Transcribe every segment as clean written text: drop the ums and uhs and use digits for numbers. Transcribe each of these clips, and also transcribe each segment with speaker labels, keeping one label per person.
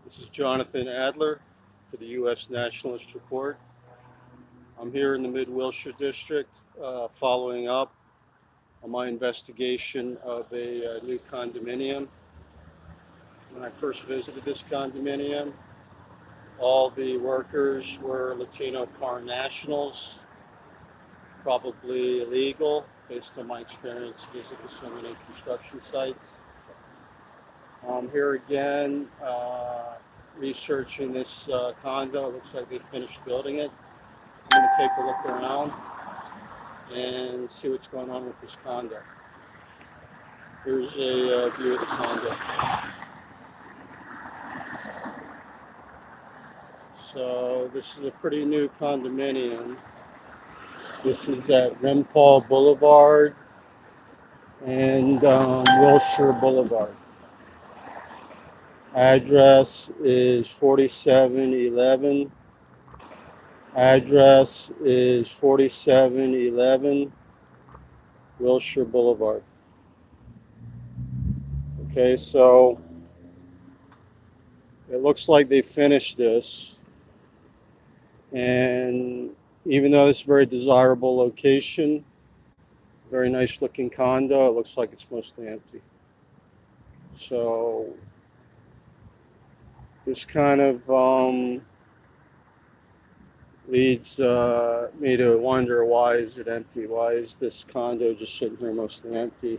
Speaker 1: This is Jonathan Adler for the U.S. Nationalist Report. I'm here in the Mid-Wilshire District following up on my investigation of a new condominium. When I first visited this condominium, all the workers were Latino foreign nationals, probably illegal based on my experience visiting so many construction sites. I'm here again researching this condo. It looks like they finished building it. I'm going to take a look around and see what's going on with this condo. Here's a view of the condo. So this is a pretty new condominium. This is at Rempal Boulevard and Wilshire Boulevard. Address is 4711. Address is 4711 Wilshire Boulevard. Okay, so it looks like they finished this. And even though it's a very desirable location, very nice looking condo, it looks like it's mostly empty. So this kind of leads me to wonder, why is it empty? Why is this condo just sitting here mostly empty?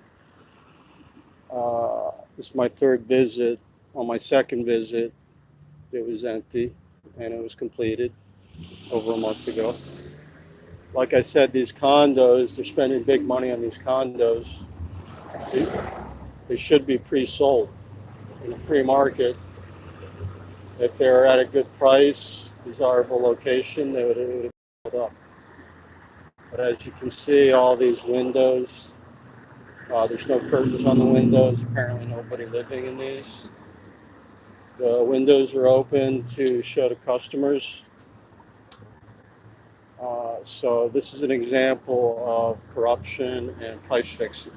Speaker 1: This is my third visit. On my second visit, it was empty and it was completed over a month ago. Like I said, these condos, they're spending big money on these condos. They should be pre-sold in a free market. If they're at a good price, desirable location, they would have built up. But as you can see, all these windows, there's no curtains on the windows. Apparently nobody living in these. The windows are open to show to customers. So this is an example of corruption and price fixing.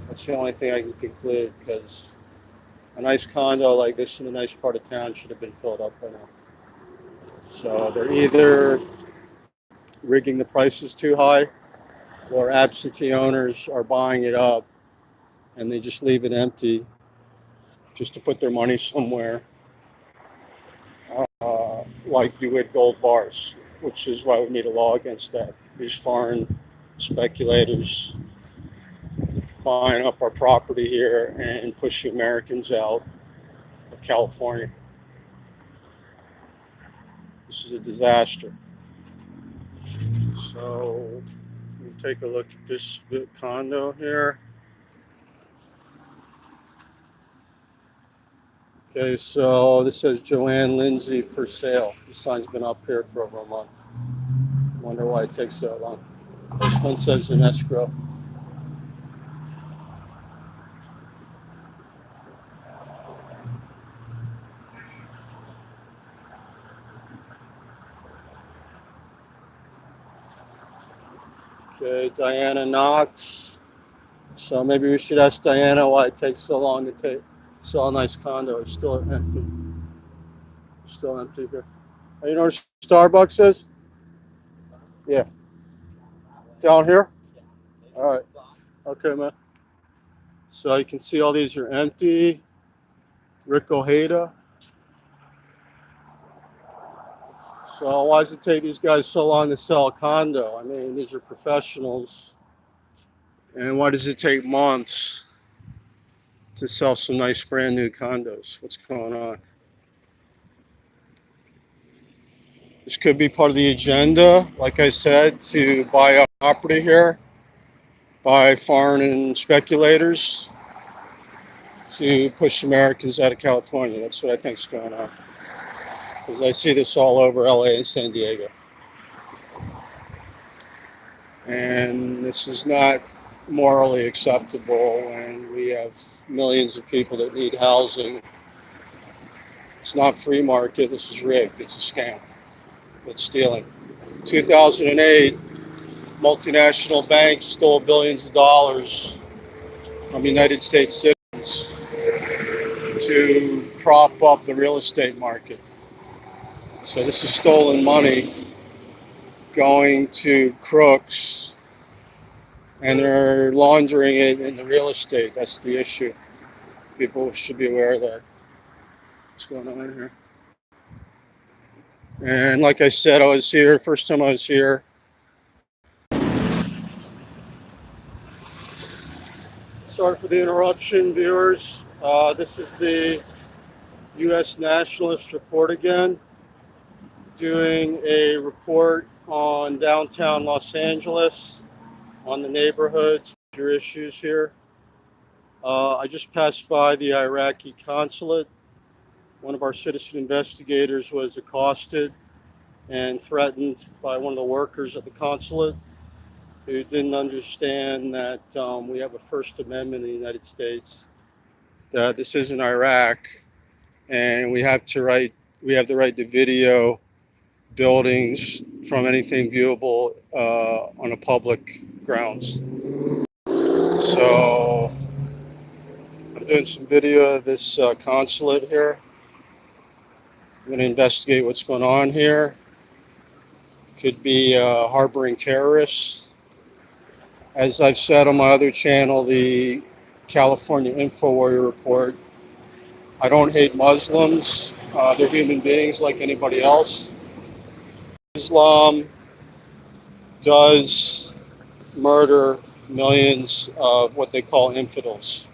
Speaker 1: That's the only thing I can conclude, because a nice condo like this in a nice part of town should have been filled up by now. So they're either rigging the prices too high, or absentee owners are buying it up and they just leave it empty just to put their money somewhere, like you would gold bars, which is why we need a law against that. These foreign speculators buying up our property here and pushing Americans out of California. This is a disaster. So we'll take a look at this condo here. Okay, so this says Joanne Lindsay for sale. The sign's been up here for over a month. Wonder why it takes so long. This one says in escrow. Okay, Diana Knox. So maybe we should ask Diana why it takes so long to sell a nice condo. It's still empty. It's still empty here. Oh, you know where Starbucks is? Yeah. Down here? All right. Okay, man. So you can see all these are empty. Rick Ojeda. So why does it take these guys so long to sell a condo? I mean, these are professionals. And why does it take months to sell some nice brand new condos? What's going on? This could be part of the agenda, like I said, to buy a property here by foreign speculators to push Americans out of California. That's what I think is going on, because I see this all over LA and San Diego. And this is not morally acceptable when we have millions of people that need housing. It's not free market. This is rigged. It's a scam. It's stealing. 2008, multinational banks stole billions of dollars from United States citizens to prop up the real estate market. So this is stolen money going to crooks, and they're laundering it into real estate. That's the issue. People should be aware of that. What's going on here? And like I said, I was here, first time I was here. Sorry for the interruption, viewers. This is the U.S. Nationalist Report again, doing a report on downtown Los Angeles, on the neighborhoods, your issues here. I just passed by the Iraqi consulate. One of our citizen investigators was accosted and threatened by one of the workers at the consulate who didn't understand that we have a First Amendment in the United States, that this isn't Iraq, and we have the right to video buildings from anything viewable on a public grounds. So I'm doing some video of this consulate here. I'm going to investigate what's going on here. Could be harboring terrorists. As I've said on my other channel, the California Info Warrior Report, I don't hate Muslims. They're human beings like anybody else. Islam does murder millions of what they call infidels.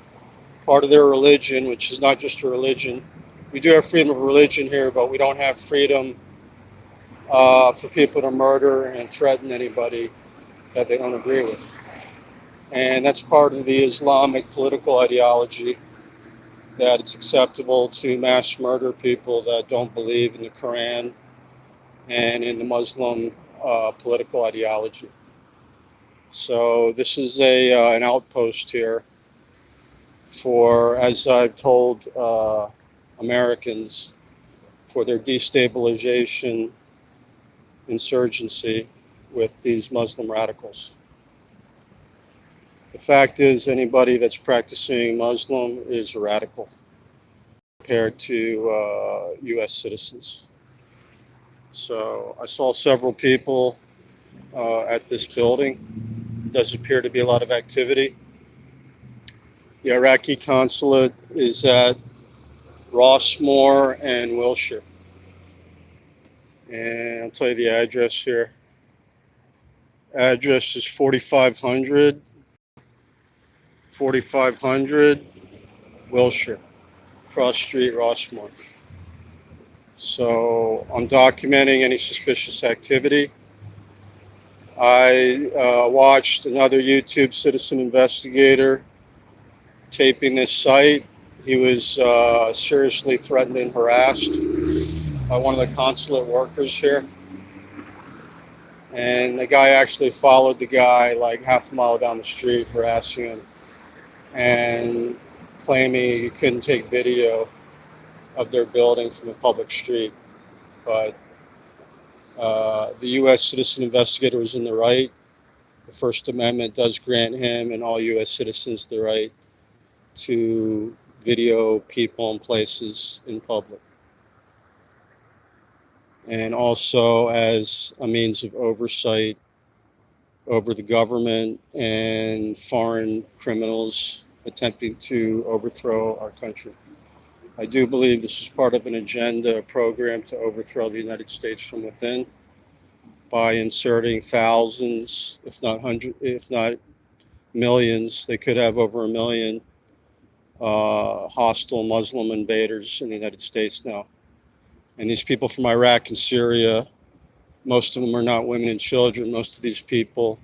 Speaker 1: Part of their religion, which is not just a religion. We do have freedom of religion here, but we don't have freedom for people to murder and threaten anybody that they don't agree with. And that's part of the Islamic political ideology, that it's acceptable to mass murder people that don't believe in the Quran and in the Muslim political ideology. So this is an outpost here for, as I've told Americans, for their destabilization insurgency with these Muslim radicals. The fact is, anybody that's practicing Muslim is a radical compared to U.S. citizens. So I saw several people at this building. Does appear to be a lot of activity. The Iraqi consulate is at Rossmore and Wilshire. And I'll tell you the address here. Address is 4500 Wilshire, cross street, Rossmore. So I'm documenting any suspicious activity. I watched another YouTube citizen investigator taping this site. He was seriously threatened and harassed by one of the consulate workers here. And the guy actually followed the guy like half a mile down the street, harassing him and claiming he couldn't take video of their building from a public street. But the U.S. citizen investigator was in the right. The First Amendment does grant him and all U.S. citizens the right to video people and places in public, and also as a means of oversight over the government and foreign criminals attempting to overthrow our country. I do believe this is part of an agenda, a program to overthrow the United States from within by inserting thousands, if not hundreds, if not millions, they could have over 1 million hostile Muslim invaders in the United States now. And these people from Iraq and Syria, most of them are not women and children. Most of these people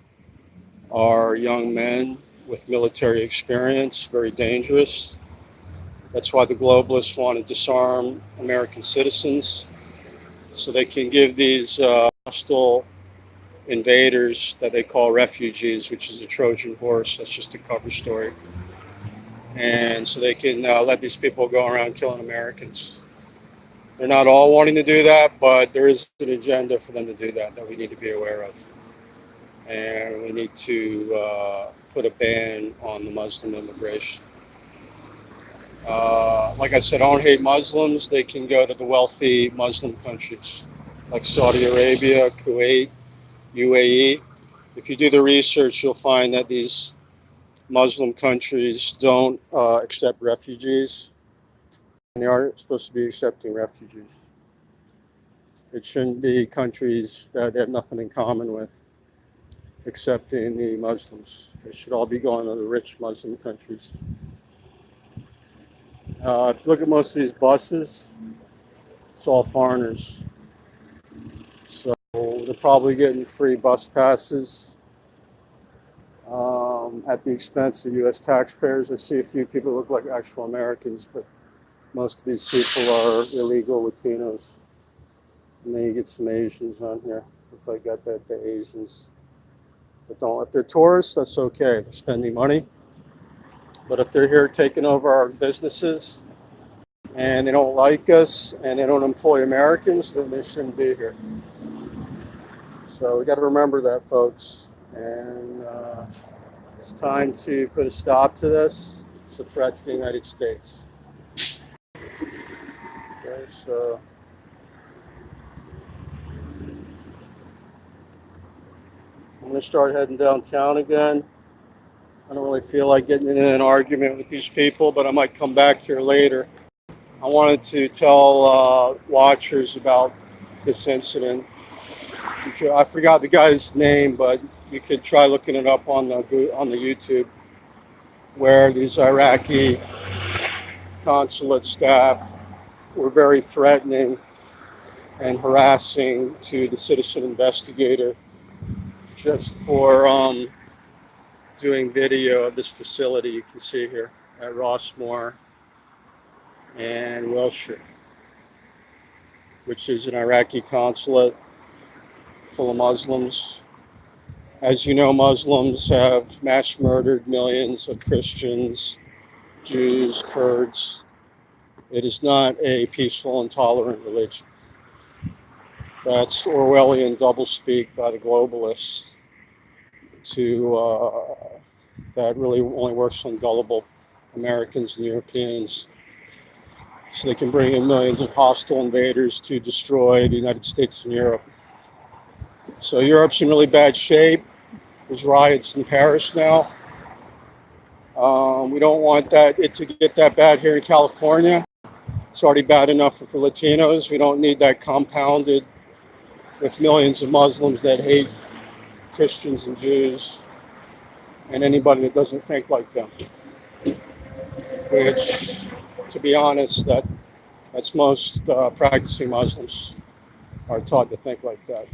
Speaker 1: are young men with military experience, very dangerous. That's why the globalists want to disarm American citizens so they can give these hostile invaders that they call refugees, which is a Trojan horse. That's just a cover story. And so they can let these people go around killing Americans. They're not all wanting to do that, but there is an agenda for them to do that we need to be aware of. And we need to put a ban on the Muslim immigration. like I said, I don't hate Muslims. They can go to the wealthy Muslim countries like Saudi Arabia, Kuwait, UAE. If you do the research, you'll find that these Muslim countries don't accept refugees, and they aren't supposed to be accepting refugees. It shouldn't be countries that have nothing in common with accepting the Muslims. It should all be going to the rich Muslim countries. If you look at most of these buses, it's all foreigners. So they're probably getting free bus passes at the expense of U.S. taxpayers. I see a few people who look like actual Americans, but most of these people are illegal Latinos. And then you get some Asians on here. If I got that, the Asians. But don't, if they're tourists, that's okay. They're spending money. But if they're here taking over our businesses and they don't like us and they don't employ Americans, then they shouldn't be here. So we got to remember that, folks. And it's time to put a stop to this. It's a threat to the United States. Okay, so I'm going to start heading downtown again. I don't really feel like getting in an argument with these people, but I might come back here later. I wanted to tell watchers about this incident. I forgot the guy's name, but you could try looking it up on the YouTube, where these Iraqi consulate staff were very threatening and harassing to the citizen investigator just for doing video of this facility you can see here at Rossmore and Wilshire, which is an Iraqi consulate full of Muslims. As you know, Muslims have mass murdered millions of Christians, Jews, Kurds. It is not a peaceful and tolerant religion. That's Orwellian doublespeak by the globalists that really only works on gullible Americans and Europeans, so they can bring in millions of hostile invaders to destroy the United States and Europe. So Europe's in really bad shape. There's riots in Paris now. We don't want it to get that bad here in California. It's already bad enough with the Latinos. We don't need that compounded with millions of Muslims that hate Christians and Jews and anybody that doesn't think like them. Which, to be honest, that's most practicing Muslims are taught to think like that.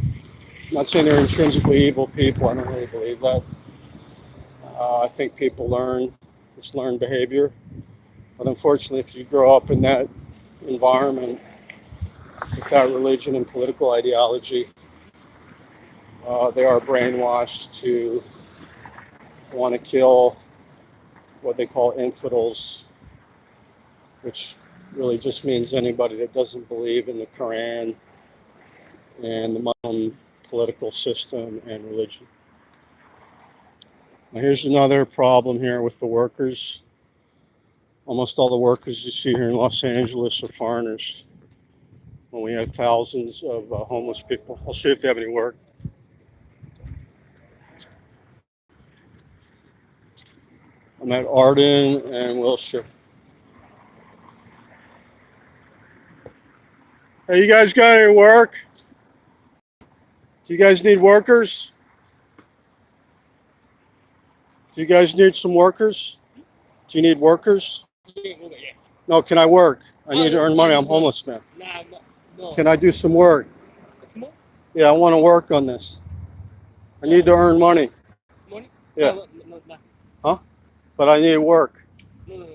Speaker 1: I'm not saying they're intrinsically evil people. I don't really believe that. I think people it's learned behavior. But unfortunately, if you grow up in that environment without religion and political ideology, they are brainwashed to want to kill what they call infidels, which really just means anybody that doesn't believe in the Quran and the Muslim political system and religion. Now here's another problem here with the workers. Almost all the workers you see here in Los Angeles are foreigners. When we have thousands of homeless people. I'll see if they have any work. I'm at Arden and Wilshire. Hey, you guys got any work? Do you guys need workers? Do you guys need some workers? Do you need workers? No, can I work? I need to earn money. I'm homeless, man. Can I do some work? Yeah, I want to work on this. I need to earn money.
Speaker 2: Money?
Speaker 1: Yeah.
Speaker 2: No.
Speaker 1: Huh? But I need work.
Speaker 2: No.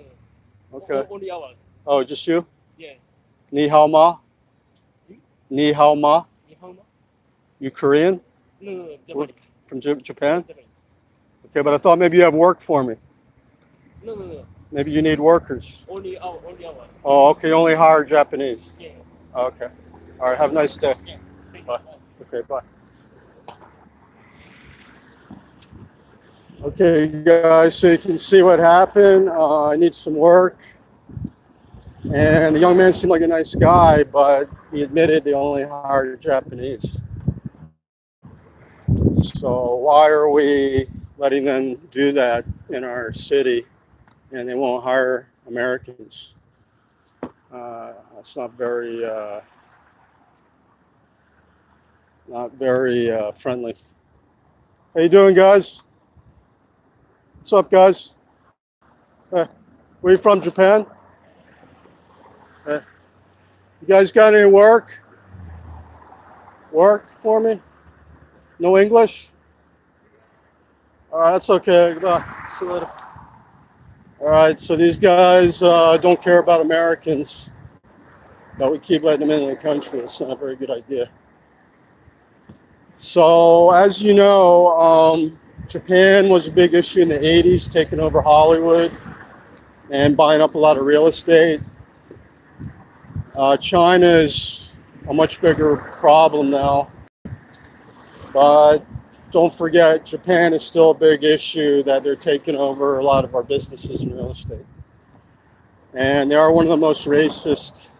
Speaker 1: Okay.
Speaker 2: Only hours.
Speaker 1: Oh, just you?
Speaker 2: Yeah.
Speaker 1: Ni hao ma? Ni hao ma?
Speaker 2: Nihongo?
Speaker 1: You Korean?
Speaker 2: No. Japanese.
Speaker 1: From Japan?
Speaker 2: Japanese.
Speaker 1: Okay, but I thought maybe you have work for me.
Speaker 2: No.
Speaker 1: Maybe you need workers.
Speaker 2: Only hours.
Speaker 1: Oh, okay. You only hire Japanese.
Speaker 2: Yeah.
Speaker 1: Okay. All right. Have a nice day.
Speaker 2: Yeah. Thank
Speaker 1: Bye.
Speaker 2: you.
Speaker 1: Okay, bye. Okay, you guys, so you can see what happened. I need some work. And the young man seemed like a nice guy, but he admitted they only hired Japanese. So why are we letting them do that in our city and they won't hire Americans? That's not very friendly. How you doing, guys? What's up, guys? Where are you from, Japan? You guys got any work? Work for me? No English? All right, that's okay. Goodbye. See you later. All right, so these guys don't care about Americans, but we keep letting them into the country. It's not a very good idea. So, as you know, Japan was a big issue in the 80s, taking over Hollywood and buying up a lot of real estate. China is a much bigger problem now. But don't forget, Japan is still a big issue that they're taking over a lot of our businesses and real estate. And they are one of the most racist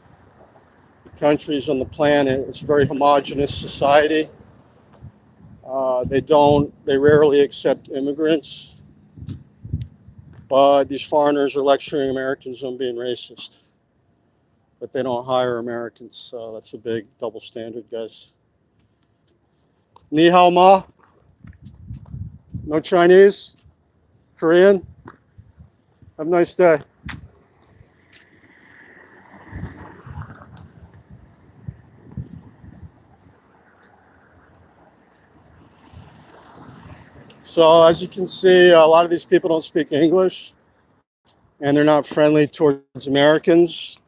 Speaker 1: countries on the planet. It's a very homogenous society. They rarely accept immigrants. But these foreigners are lecturing Americans on being racist. But they don't hire Americans, so that's a big double standard, guys. Ni hao ma? No Chinese? Korean? Have a nice day. So as you can see, a lot of these people don't speak English and they're not friendly towards Americans.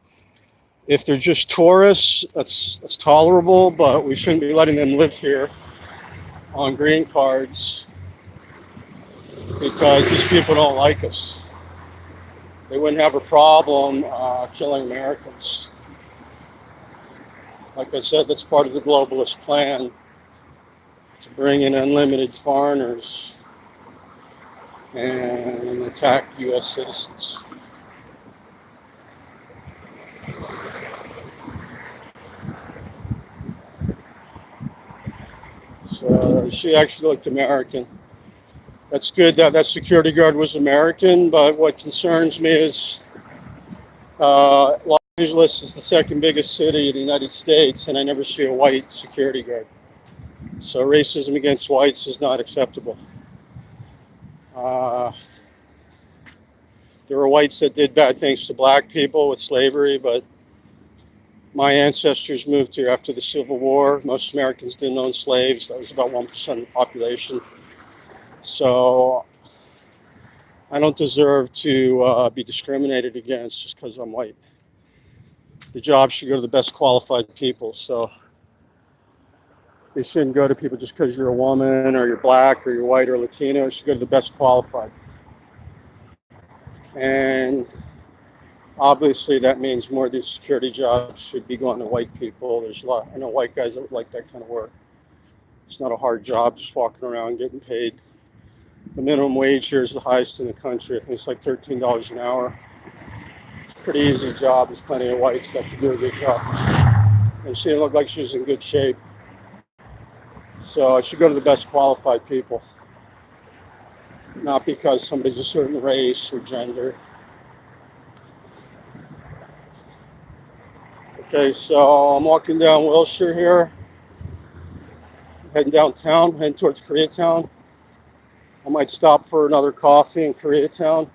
Speaker 1: If they're just tourists, that's tolerable, but we shouldn't be letting them live here on green cards because these people don't like us. They wouldn't have a problem killing Americans. Like I said, that's part of the globalist plan to bring in unlimited foreigners and attack U.S. citizens. So she actually looked American. That's good that that security guard was American, but what concerns me is Los Angeles is the second biggest city in the United States, and I never see a white security guard. So racism against whites is not acceptable. There were whites that did bad things to black people with slavery, but my ancestors moved here after the Civil War. Most Americans didn't own slaves. That was about 1% of the population. So I don't deserve to be discriminated against just because I'm white. The job should go to the best qualified people. So they shouldn't go to people just because you're a woman or you're black or you're white or Latino. It should go to the best qualified. And obviously that means more of these security jobs should be going to white people. There's a lot, I know white guys that would like that kind of work. It's not a hard job, just walking around getting paid. The minimum wage here is the highest in the country. I think it's like $13 an hour. It's a pretty easy job. There's plenty of whites that can do a good job. And she didn't look like she was in good shape. So I should go to the best qualified people. Not because somebody's a certain race or gender. Okay, so I'm walking down Wilshire here. Heading downtown, heading towards Koreatown. I might stop for another coffee in Koreatown.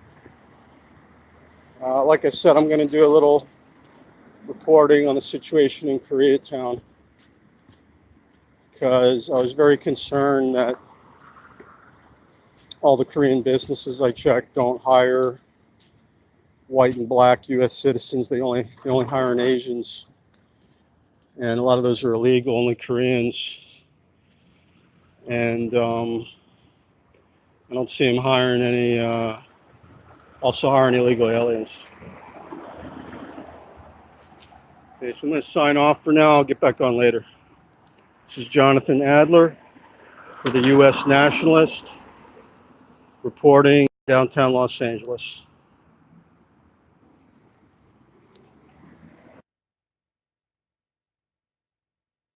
Speaker 1: Like I said, I'm going to do a little reporting on the situation in Koreatown because I was very concerned that all the Korean businesses I checked don't hire white and black U.S. citizens. They only hire Asians, and a lot of those are illegal, only Koreans. And I don't see them hiring any, also hiring illegal aliens. Okay, so I'm going to sign off for now. I'll get back on later. This is Jonathan Adler for the U.S. Nationalist, reporting downtown Los Angeles.